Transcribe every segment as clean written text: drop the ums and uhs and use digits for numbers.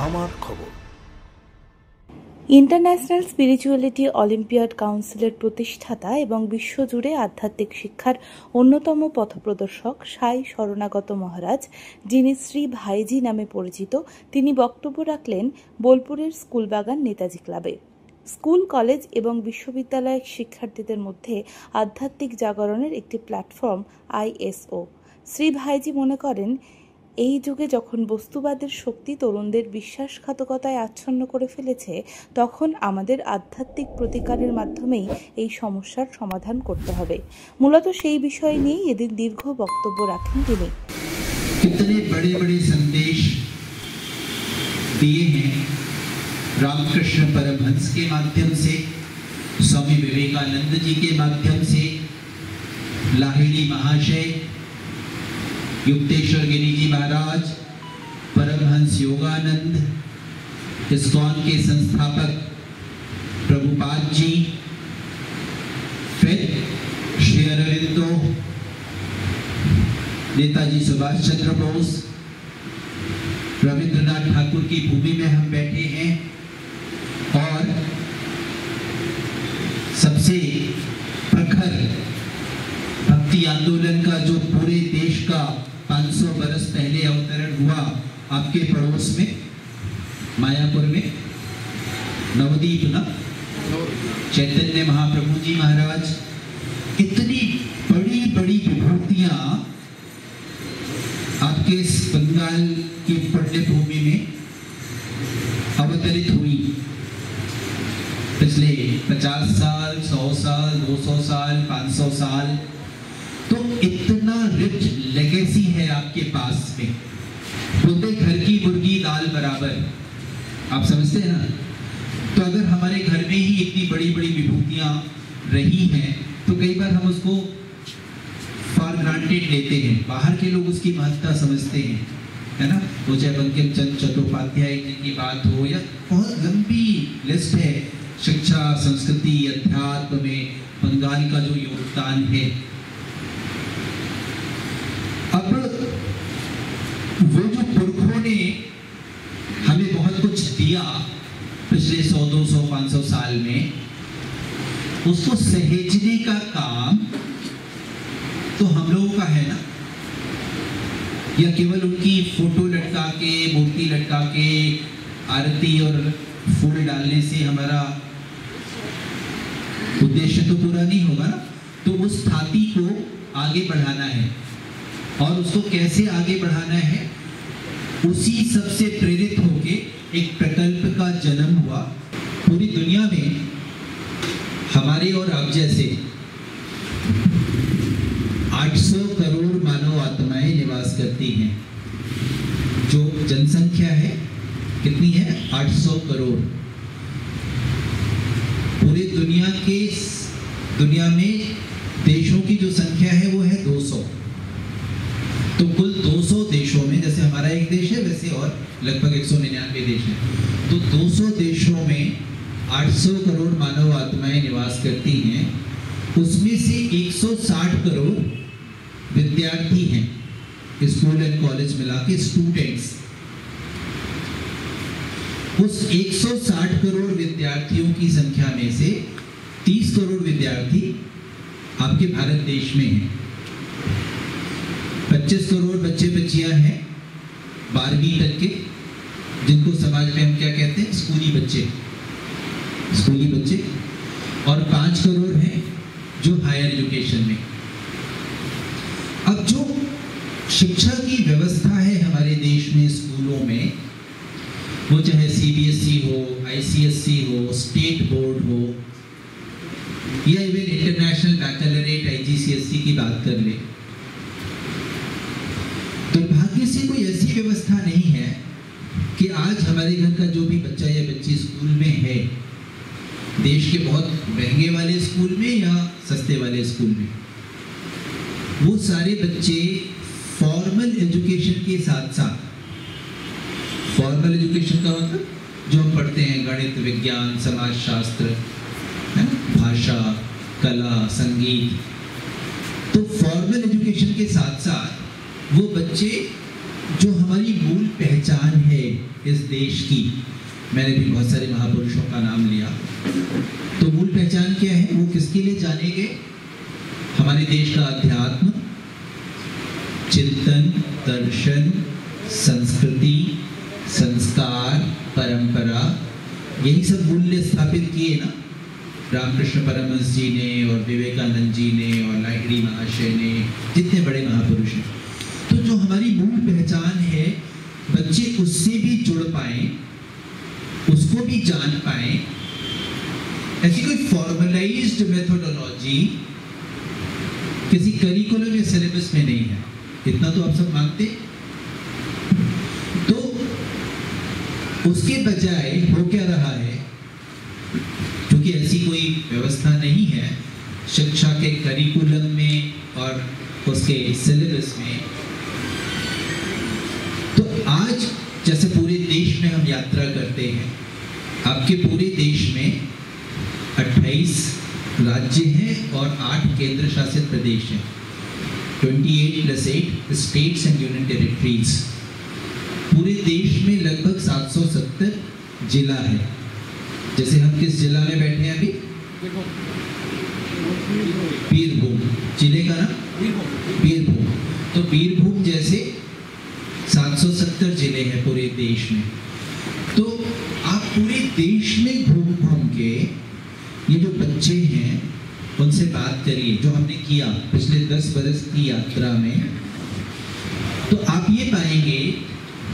আমার খবর। International spirituality olympiad কাউন্সিলের প্রতিষ্ঠাতা এবং বিশ্বজুড়ে আধ্যাত্মিক শিক্ষার অন্যতম পথপ্রদর্শক সাই শরণাগত মহারাজ, যিনি শ্রী ভাইজি নামে পরিচিত, তিনি বক্তব্য রাখলেন বোলপুরের স্কুলবাগান নেতাজি ক্লাবে। স্কুল, কলেজ এবং বিশ্ববিদ্যালয়ের শিক্ষার্থীদের মধ্যে আধ্যাত্মিক জাগরণের একটি প্ল্যাটফর্ম ISO। শ্রী ভাইজি মনে করেন, এই যুগে যখন বস্তুবাদের শক্তি তরুণদের বিশ্বাসঘাতকতায় আচ্ছন্ন করে ফেলেছে, তখন আমাদের আধ্যাত্মিক প্রতিকারের মাধ্যমেই এই সমস্যার সমাধান করতে হবে। মূলত সেই বিষয় নিয়েই এদিন দীর্ঘ বক্তব্য রাখেন তিনি। कितने बड़े बड़े संदेश दिए हैं रामकृष्ण परमहंस के माध्यम से, स्वामी विवेकानंद जी के माध्यम से, लाहिड़ी महाशय, युक्तेश्वर गिरी जी महाराज, परमहंस योगानंद, इस्कॉन के संस्थापक प्रभुपाद जी, फिर श्री अरविंदो, नेताजी सुभाष चंद्र बोस, रविंद्रनाथ ठाकुर की भूमि में हम बैठे हैं और सबसे प्रखर भक्ति आंदोलन का जो पूरे देश का 500 बरस पहले अवतरण हुआ आपके पड़ोस में मायापुर में, नवदीप ना, चैतन्य महाप्रभु जी महाराज, इतनी बड़ी बड़ी विभूतियां आपके इस बंगाल की पुण्य भूमि में अवतरित हुई। पिछले 50 साल, 100 साल, 200 साल, 500 साल, तो इतना रिच लेगेसी है आपके पास में। बोलते घर की मुर्गी दाल बराबर, आप समझते हैं ना? तो अगर हमारे घर में ही इतनी बड़ी बड़ी विभूतियां रही हैं, तो कई बार हम उसको फॉर ग्रांटेड लेते हैं। बाहर के लोग उसकी महत्ता समझते हैं, है ना? वो चाहे बंकिम चंद्र चट्टोपाध्याय जी की बात हो या बहुत लंबी लिस्ट है, शिक्षा, संस्कृति, अध्यात्म में बंगाल का जो योगदान है। अब वो जो पुरखों ने हमें बहुत कुछ दिया पिछले 100, 200, 500 साल में, उसको सहेजने का काम तो हम लोगों का है ना? या केवल उनकी फोटो लटका के, मूर्ति लटका के, आरती और फूल डालने से हमारा उद्देश्य तो पूरा नहीं होगा ना? तो उस थाती को आगे बढ़ाना है, और उसको कैसे आगे बढ़ाना है, उसी सबसे प्रेरित होके एक प्रकल्प का जन्म हुआ। पूरी दुनिया में हमारे और आप जैसे 800 करोड़ मानव आत्माएं निवास करती हैं। जो जनसंख्या है कितनी है? 800 करोड़। पूरी दुनिया में देशों की जो संख्या है वो है 200। तो कुल 200 देशों में, जैसे हमारा एक देश है वैसे और लगभग 199 देश हैं, तो 200 देशों में 800 करोड़ मानव आत्माएं निवास करती हैं। उसमें से 160 करोड़ विद्यार्थी हैं, स्कूल एंड कॉलेज मिला के स्टूडेंट्स। उस 160 करोड़ विद्यार्थियों की संख्या में से 30 करोड़ विद्यार्थी आपके भारत देश में हैं। 25 करोड़ बच्चे बच्चियां हैं 12वीं तक के, जिनको समाज में हम क्या कहते हैं? स्कूली बच्चे। और 5 करोड़ हैं जो हायर एजुकेशन में। अब जो शिक्षा की व्यवस्था है हमारे देश में स्कूलों में, वो चाहे CBSE हो, ICSE हो, स्टेट बोर्ड हो, या इवन इंटरनेशनल बैकलरेट IGCSE की बात कर ले, दुर्भाग्य से कोई ऐसी व्यवस्था नहीं है कि आज हमारे घर का जो भी बच्चा या बच्ची स्कूल में है, देश के बहुत महंगे वाले स्कूल में या सस्ते वाले स्कूल में, वो सारे बच्चे फॉर्मल एजुकेशन के साथ साथ, फॉर्मल एजुकेशन का मतलब जो हम पढ़ते हैं गणित, विज्ञान, समाजशास्त्र, है ना, भाषा, कला, संगीत, तो फॉर्मल एजुकेशन के साथ साथ वो बच्चे जो हमारी मूल पहचान है, इस देश की, मैंने भी बहुत सारे महापुरुषों का नाम लिया, तो मूल पहचान क्या है? वो किसके लिए जाने गए? हमारे देश का अध्यात्म, चिंतन, दर्शन, संस्कृति, संस्कार, परंपरा, यही सब मूल्य स्थापित किए ना रामकृष्ण परमहंस जी ने और विवेकानंद जी ने और लाहिड़ी महाशय ने, जितने बड़े महापुरुष हैं। तो जो हमारी मूल पहचान है, बच्चे उससे भी जुड़ पाए, उसको भी जान पाए। ऐसी कोई फॉर्मलाइज्ड मेथोडोलॉजी किसी करिकुलम या सिलेबस में नहीं है, इतना तो आप सब मानते। तो उसके बजाय हो क्या रहा है, क्योंकि ऐसी कोई व्यवस्था नहीं है शिक्षा के करिकुलम में और उसके सिलेबस में, तो आज जैसे पूरे देश में हम यात्रा करते हैं, आपके पूरे देश में 28 राज्य हैं और 8 केंद्र शासित प्रदेश हैं, 28+8 स्टेट्स एंड यूनियन टेरिटरीज। पूरे देश में लगभग 770 जिला है। जैसे हम किस जिला में बैठे हैं अभी? बीरभूम। जिले का नाम बीरभूम। तो बीरभूम जैसे 770 जिले हैं पूरे देश में। तो आप पूरे देश में घूम घूम के ये जो बच्चे हैं उनसे बात करिए, जो हमने किया पिछले 10 बरस की यात्रा में, तो आप ये पाएंगे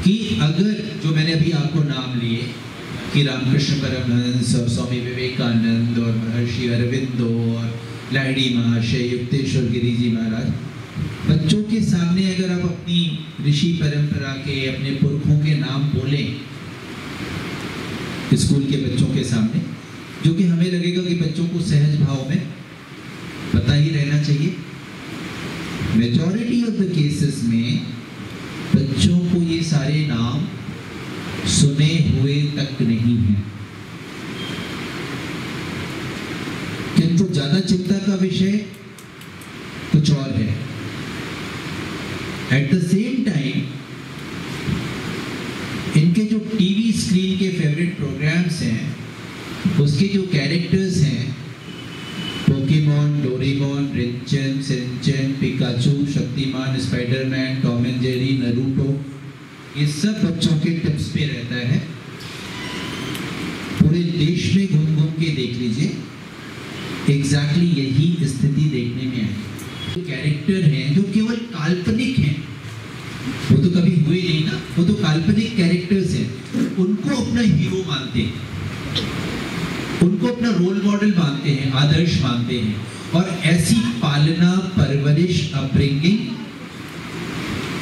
कि अगर जो मैंने अभी आपको नाम लिए कि रामकृष्ण परमहंस और स्वामी विवेकानंद और महर्षि अरविंदो और लाहिड़ी महाशय, युक्तेश्वर गिरी जी महाराज, बच्चों के सामने अगर आप अपनी ऋषि परंपरा के, अपने पुरखों के नाम बोलें स्कूल के बच्चों के सामने, जो कि हमें लगेगा कि बच्चों को सहज भाव में पता ही रहना चाहिए, मेजॉरिटी ऑफ द केसेस में बच्चों को ये सारे नाम सुने हुए तक नहीं है। किंतु ज्यादा चिंता का विषय कुछ और है। एट द सेम टाइम इनके जो टीवी स्क्रीन के फेवरेट प्रोग्राम्स हैं, उसके जो कैरेक्टर्स हैं, पोकेमॉन, डोरेमॉन, रिंचन, Shinchan, Pikachu, Shaktimaan, Spiderman, Tom and Jerry, Naruto, ये सब बच्चों के टिप्स पे रहता है। पूरे देश में घूम घूम के देख लीजिए, एग्जैक्टली यही स्थिति देखने में आई। जो कैरेक्टर हैं जो केवल काल्पनिक हैं, वो तो कभी हुए नहीं ना, वो तो काल्पनिक कैरेक्टर्स हैं, उनको अपना हीरो मानते हैं, उनको अपना रोल मॉडल मानते हैं, आदर्श मानते हैं। और ऐसी पालना, परवरिश, अपब्रिंगिंग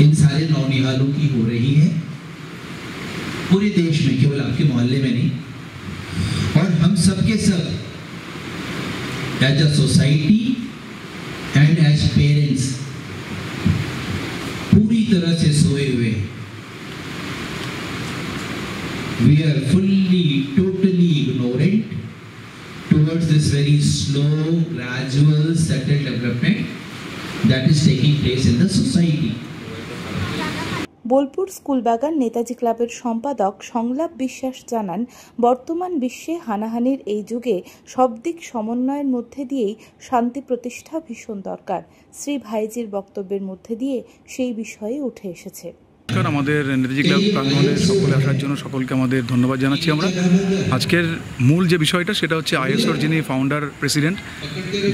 इन सारे नौनिहालों की हो रही है पूरे देश में, केवल आपके मोहल्ले में नहीं। और हम सब के सब as a society and as parents पूरी तरह से सोए हुए। We are fully, totally ignorant towards this very slow, gradual, subtle development that is taking place in the society. Bolpur Schoolbagan Netaji ক্লাবের সম্পাদক সংলাপ বিশ্বাস জানান, বর্তমান বিশ্বে হানাহানির এই যুগে সব দিক সমন্বয়ের মধ্যে দিয়েই শান্তি প্রতিষ্ঠা ভীষণ দরকার। শ্রী ভাইজির বক্তব্যের মধ্যে দিয়ে সেই বিষয়ে উঠে এসেছে। আমাদের নেতাজি ক্লাব প্রাঙ্গণে সকলে আসার জন্য সকলকে আমাদের ধন্যবাদ জানাচ্ছি। আমরা আজকের মূল যে বিষয়টা সেটা হচ্ছে আইএসওর যিনি ফাউন্ডার প্রেসিডেন্ট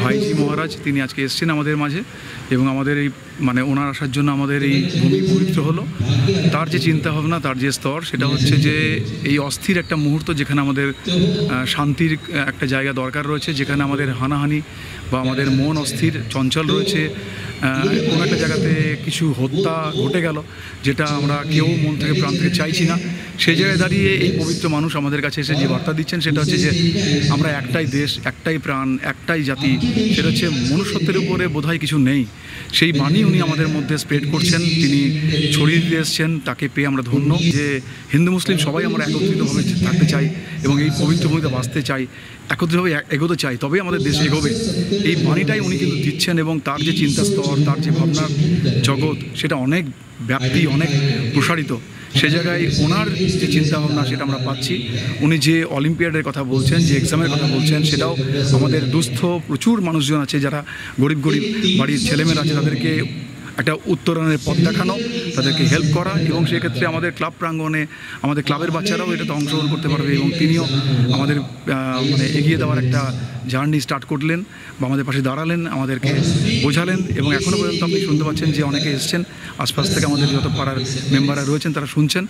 ভাইজি মহারাজ, তিনি আজকে এসেছেন আমাদের মাঝে এবং আমাদের এই ওনার আসার জন্য আমাদের এই ভূমি পবিত্র হলো। তার যে চিন্তাভাবনা, তার যে স্তর, সেটা হচ্ছে যে এই অস্থির একটা মুহূর্ত যেখানে আমাদের শান্তির একটা জায়গা দরকার রয়েছে, যেখানে আমাদের হানাহানি বা আমাদের মন অস্থির চঞ্চল রয়েছে, কোনো একটা জায়গাতে কিছু হত্যা ঘটে গেল যেটা আমরা কেউ মন থেকে প্রাণ থেকে চাইছি না। সেই জায়গায় দাঁড়িয়ে এই পবিত্র মানুষ আমাদের কাছে এসে যে বার্তা দিচ্ছেন সেটা হচ্ছে যে আমরা একটাই দেশ, একটাই প্রাণ, একটাই জাতি, সেটা হচ্ছে মনুষ্যত্বের উপরে বোধহয় কিছু নেই। সেই বাণী উনি আমাদের মধ্যে স্প্রেড করছেন, তিনি ছড়িয়ে দিয়ে এসছেন। তাকে পেয়ে আমরা ধন্য যে হিন্দু মুসলিম সবাই আমরা একত্রিতভাবে থাকতে চাই এবং এই পবিত্র ভূমিতে বাঁচতে চাই, একত্রিতভাবে এগোতে চাই, তবেই আমাদের দেশ এগোবে। এই বাণীটাই উনি কিন্তু দিচ্ছেন এবং তার যে চিন্তা স্তর, তার যে ভাবনার জগৎ, সেটা অনেক ব্যাপ্তি, অনেক প্রসারিত। সে জায়গায় ওনার যে চিন্তাভাবনা সেটা আমরা পাচ্ছি। উনি যে অলিম্পিয়াডের কথা বলছেন, যে এক্সামের কথা বলছেন, সেটাও আমাদের দুস্থ প্রচুর মানুষজন আছে যারা গরিব বাড়ির ছেলেমেয়েরা আছে, তাদেরকে একটা উত্তরণের পথ দেখানো, তাদেরকে হেল্প করা, এবং সেক্ষেত্রে আমাদের ক্লাব প্রাঙ্গণে আমাদের ক্লাবের বাচ্চারাও এটাতে অংশগ্রহণ করতে পারবে, এবং তিনিও আমাদের মানে এগিয়ে দেওয়ার একটা জার্নি স্টার্ট করলেন বা আমাদের পাশে দাঁড়ালেন, আমাদেরকে বোঝালেন। এবং এখনও পর্যন্ত আপনি শুনতে পাচ্ছেন যে অনেকে এসছেন আশপাশ থেকে, আমাদের যত পাড়ার মেম্বাররা রয়েছেন তারা শুনছেন।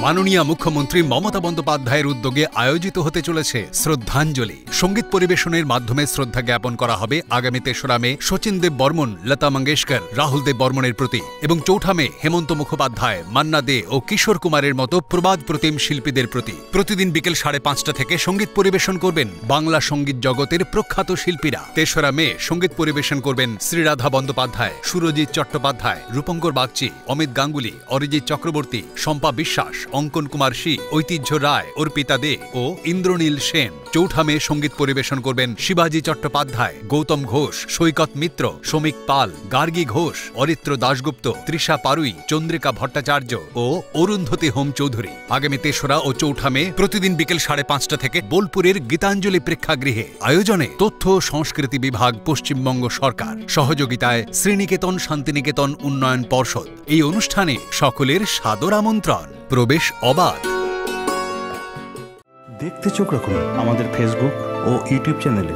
মাননীয় মুখ্যমন্ত্রী মমতা বন্দ্যোপাধ্যায়ের উদ্যোগে আয়োজিত হতে চলেছে শ্রদ্ধাঞ্জলি। সঙ্গীত পরিবেশনের মাধ্যমে শ্রদ্ধা জ্ঞাপন করা হবে আগামী ৩রা মে শচীন দেব বর্মন, লতা মঙ্গেশকর, রাহুল দেব বর্মনের প্রতি, এবং ৪ঠা মে হেমন্ত মুখোপাধ্যায়, মান্না দে ও কিশোর কুমারের মতো প্রবাদ প্রতিম শিল্পীদের প্রতি। প্রতিদিন বিকেল 5:30 থেকে সঙ্গীত পরিবেশন করবেন বাংলা সঙ্গীত জগতের প্রখ্যাত শিল্পীরা। ৩রা মে সঙ্গীত পরিবেশন করবেন শ্রীরাধা বন্দ্যোপাধ্যায়, সুরজিৎ চট্টোপাধ্যায়, রূপঙ্কর বাগচি, অমিত গাঙ্গুলি, অরিজিৎ চক্রবর্তী, শম্পা বিশ্বাস, অঙ্কন কুমার শি, ঐতিহ্য রায়, অর্পিতা দে ও ইন্দ্রনীল সেন। ৪ঠা মে সঙ্গীত পরিবেশন করবেন শিবাজি চট্টোপাধ্যায়, গৌতম ঘোষ, সৈকত মিত্র, শ্রমিক পাল, গার্গী ঘোষ, অরিত্র দাশগুপ্ত, তৃষা পারুই, চন্দ্রিকা ভট্টাচার্য ও অরুন্ধতী হোম চৌধুরী। আগামী ৩রা ও ৪ঠা মে প্রতিদিন বিকেল 5:30 থেকে বোলপুরের গীতাঞ্জলি প্রেক্ষাগৃহে। আয়োজনে তথ্য ও সংস্কৃতি বিভাগ, পশ্চিমবঙ্গ সরকার। সহযোগিতায় শ্রীনিকেতন শান্তিনিকেতন উন্নয়ন পর্ষদ। এই অনুষ্ঠানে সকলের সাদর আমন্ত্রণ। প্রবেশ অবাধ। দেখতে চোখ রাখুন আমাদের ফেসবুক ও ইউটিউব চ্যানেলে।